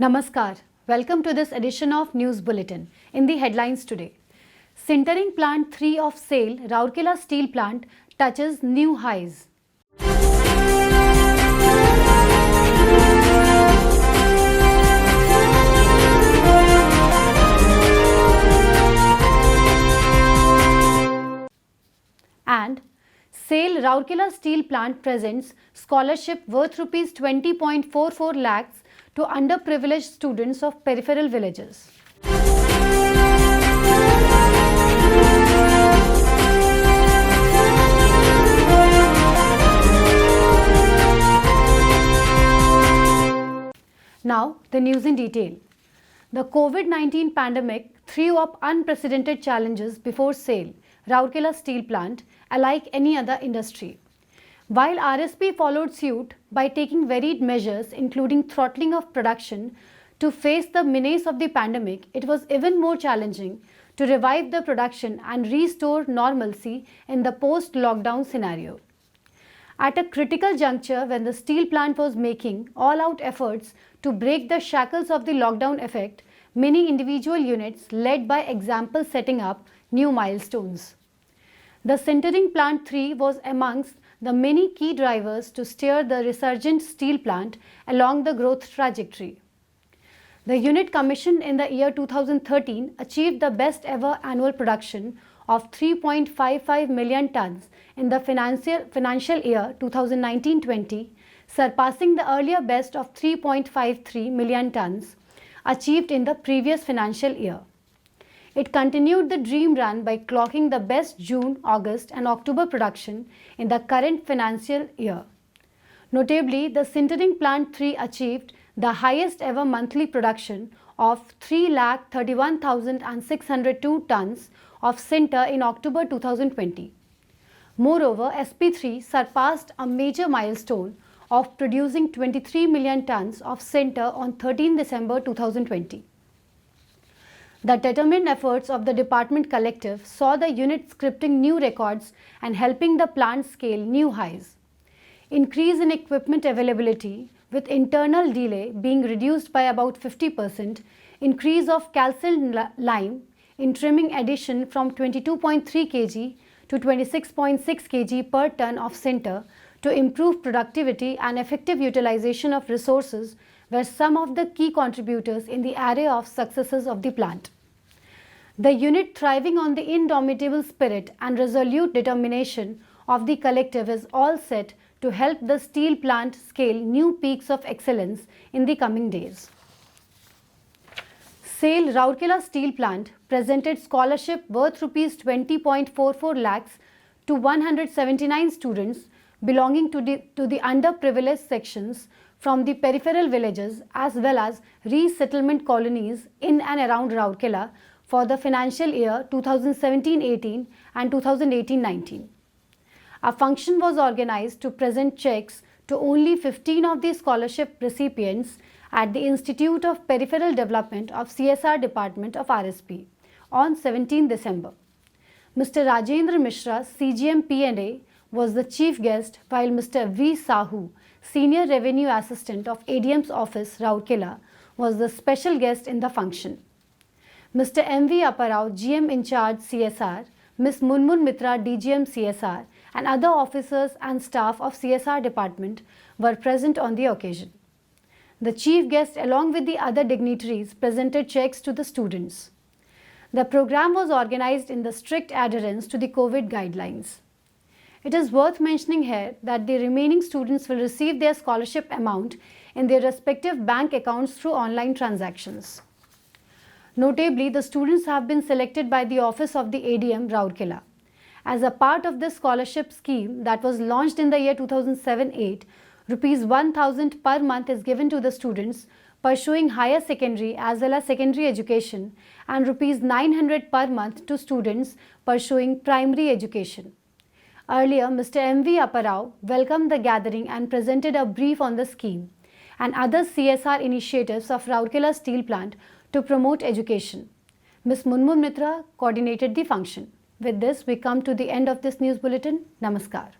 Namaskar. Welcome to this edition of News Bulletin. In the headlines today, Sintering Plant 3 of SAIL, Rourkela Steel Plant touches new highs. And SAIL Rourkela Steel Plant presents scholarship worth rupees 20.44 lakhs to underprivileged students of peripheral villages. Now, the news in detail. The COVID-19 pandemic threw up unprecedented challenges before SAIL, Rourkela Steel Plant, alike any other industry. While RSP followed suit by taking varied measures including throttling of production to face the menace of the pandemic, it was even more challenging to revive the production and restore normalcy in the post-lockdown scenario. At a critical juncture when the steel plant was making all-out efforts to break the shackles of the lockdown effect, many individual units led by example setting up new milestones. The Sintering Plant 3 was amongst the many key drivers to steer the resurgent steel plant along the growth trajectory. The unit commissioned in the year 2013 achieved the best ever annual production of 3.55 million tons in the financial year 2019-20, surpassing the earlier best of 3.53 million tons achieved in the previous financial year. It continued the dream run by clocking the best June, August and October production in the current financial year. Notably, the Sintering Plant 3 achieved the highest ever monthly production of 3,31,602 tons of sinter in October 2020. Moreover, SP3 surpassed a major milestone of producing 23 million tons of sinter on 13 December 2020. The determined efforts of the department collective saw the unit scripting new records and helping the plant scale new highs. Increase in equipment availability with internal delay being reduced by about 50%, increase of calcined lime in trimming addition from 22.3 kg to 26.6 kg per ton of sinter to improve productivity and effective utilization of resources were some of the key contributors in the array of successes of the plant. The unit, thriving on the indomitable spirit and resolute determination of the collective, is all set to help the steel plant scale new peaks of excellence in the coming days. SAIL Rourkela Steel Plant presented scholarship worth rupees 20.44 lakhs to 179 students belonging to the underprivileged sections from the peripheral villages as well as resettlement colonies in and around Rourkela for the financial year 2017-18 and 2018-19. A function was organized to present checks to only 15 of the scholarship recipients at the Institute of Peripheral Development of CSR Department of RSP on 17 December. Mr. Rajendra Mishra, CGM P&A, was the chief guest, while Mr. V. Sahu, Senior Revenue Assistant of ADM's office, Rourkela, was the special guest in the function. Mr. M. V. Apparao, GM in charge CSR, Ms. Munmun Mitra, DGM CSR, and other officers and staff of CSR department were present on the occasion. The chief guest along with the other dignitaries presented checks to the students. The program was organized in the strict adherence to the COVID guidelines. It is worth mentioning here that the remaining students will receive their scholarship amount in their respective bank accounts through online transactions. Notably, the students have been selected by the office of the ADM Rourkela. As a part of this scholarship scheme that was launched in the year 2007-8, rupees 1,000 per month is given to the students pursuing higher secondary as well as secondary education and rupees 900 per month to students pursuing primary education. Earlier, Mr. M. V. Apparao welcomed the gathering and presented a brief on the scheme and other CSR initiatives of Rourkela Steel Plant to promote education. Ms. Munmun Mitra coordinated the function. With this, we come to the end of this news bulletin. Namaskar.